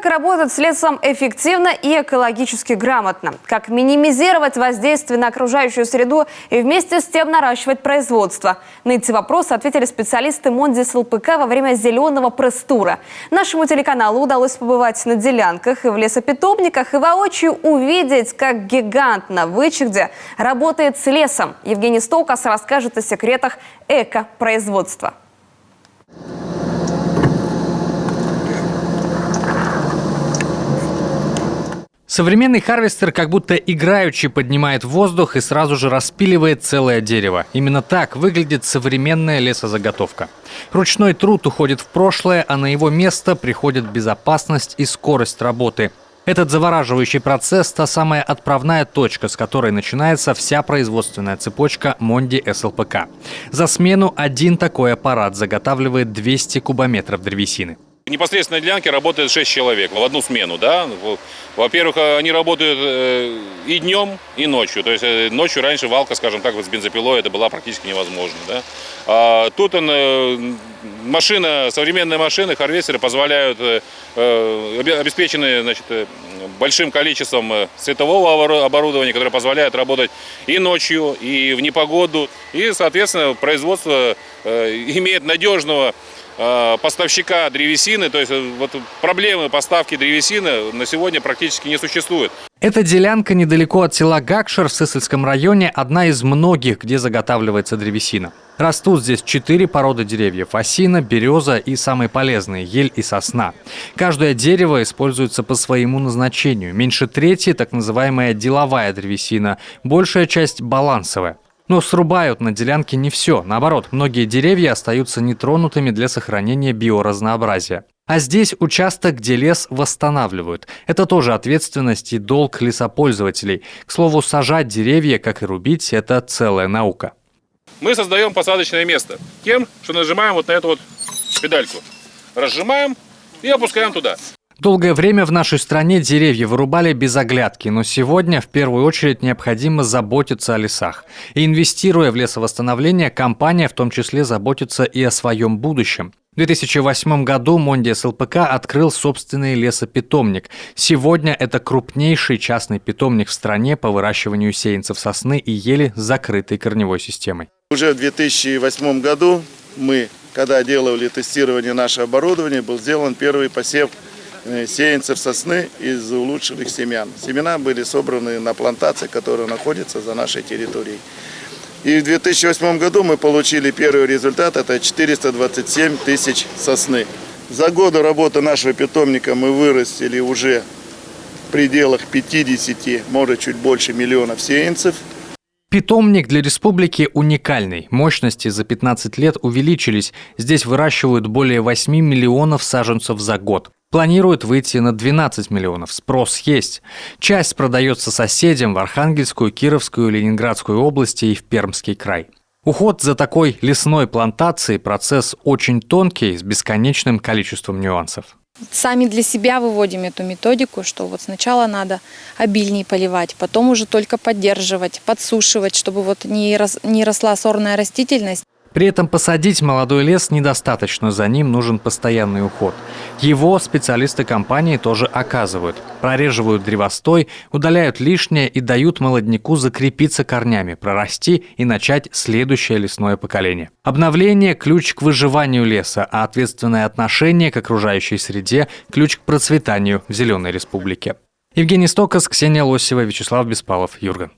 Как работать с лесом эффективно и экологически грамотно? Как минимизировать воздействие на окружающую среду и вместе с тем наращивать производство? На эти вопросы ответили специалисты Мондис ЛПК во время зеленого пресс-тура. Нашему телеканалу удалось побывать на делянках и в лесопитомниках и воочию увидеть, как гигант на Вычегде работает с лесом. Евгений Столкас расскажет о секретах экопроизводства. Современный харвестер как будто играючи поднимает воздух и сразу же распиливает целое дерево. Именно так выглядит современная лесозаготовка. Ручной труд уходит в прошлое, а на его место приходят безопасность и скорость работы. Этот завораживающий процесс – та самая отправная точка, с которой начинается вся производственная цепочка Монди СЛПК. За смену один такой аппарат заготавливает 200 кубометров древесины. Непосредственно на делянке работает 6 человек в одну смену. Да? Во-первых, они работают и днем, и ночью. То есть ночью раньше валка, скажем так, с бензопилой это была практически невозможно. Да? А тут современные машины, харвестеры позволяют, обеспечены, значит, большим количеством светового оборудования, которое позволяет работать и ночью, и в непогоду. И, соответственно, производство имеет надежного поставщика древесины, то есть вот проблемы поставки древесины на сегодня практически не существует. Эта делянка недалеко от села Гакшир в Сысольском районе одна из многих, где заготавливается древесина. Растут здесь 4 породы деревьев – осина, береза и самые полезные – ель и сосна. Каждое дерево используется по своему назначению. Меньше трети – так называемая деловая древесина, большая часть – балансовая. Но срубают на делянке не все. Наоборот, многие деревья остаются нетронутыми для сохранения биоразнообразия. А здесь участок, где лес восстанавливают. Это тоже ответственность и долг лесопользователей. К слову, сажать деревья, как и рубить, это целая наука. Мы создаем посадочное место тем, что нажимаем вот на эту вот педальку. Разжимаем и опускаем туда. Долгое время в нашей стране деревья вырубали без оглядки, но сегодня в первую очередь необходимо заботиться о лесах. И инвестируя в лесовосстановление, компания в том числе заботится и о своем будущем. В 2008 году Монди СЛПК открыл собственный лесопитомник. Сегодня это крупнейший частный питомник в стране по выращиванию сеянцев сосны и ели с закрытой корневой системой. Уже в 2008 году когда делали тестирование нашего оборудования, был сделан первый посев сеянцев сосны из улучшенных семян. Семена были собраны на плантации, которая находится за нашей территорией. И в 2008 году мы получили первый результат, это 427 тысяч сосны. За годы работы нашего питомника мы вырастили уже в пределах 50, может чуть больше миллионов сеянцев. Питомник для республики уникальный. Мощности за 15 лет увеличились. Здесь выращивают более 8 миллионов саженцев за год. Планируют выйти на 12 миллионов. Спрос есть. Часть продается соседям в Архангельскую, Кировскую, Ленинградскую области и в Пермский край. Уход за такой лесной плантацией – процесс очень тонкий, с бесконечным количеством нюансов. Сами для себя выводим эту методику, что вот сначала надо обильнее поливать, потом уже только поддерживать, подсушивать, чтобы вот не росла сорная растительность. При этом посадить молодой лес недостаточно, за ним нужен постоянный уход. Его специалисты компании тоже оказывают. Прореживают древостой, удаляют лишнее и дают молодняку закрепиться корнями, прорасти и начать следующее лесное поколение. Обновление – ключ к выживанию леса, а ответственное отношение к окружающей среде – ключ к процветанию в Зеленой республике. Евгений Столкас, Ксения Лосева, Вячеслав Беспалов, Юрган.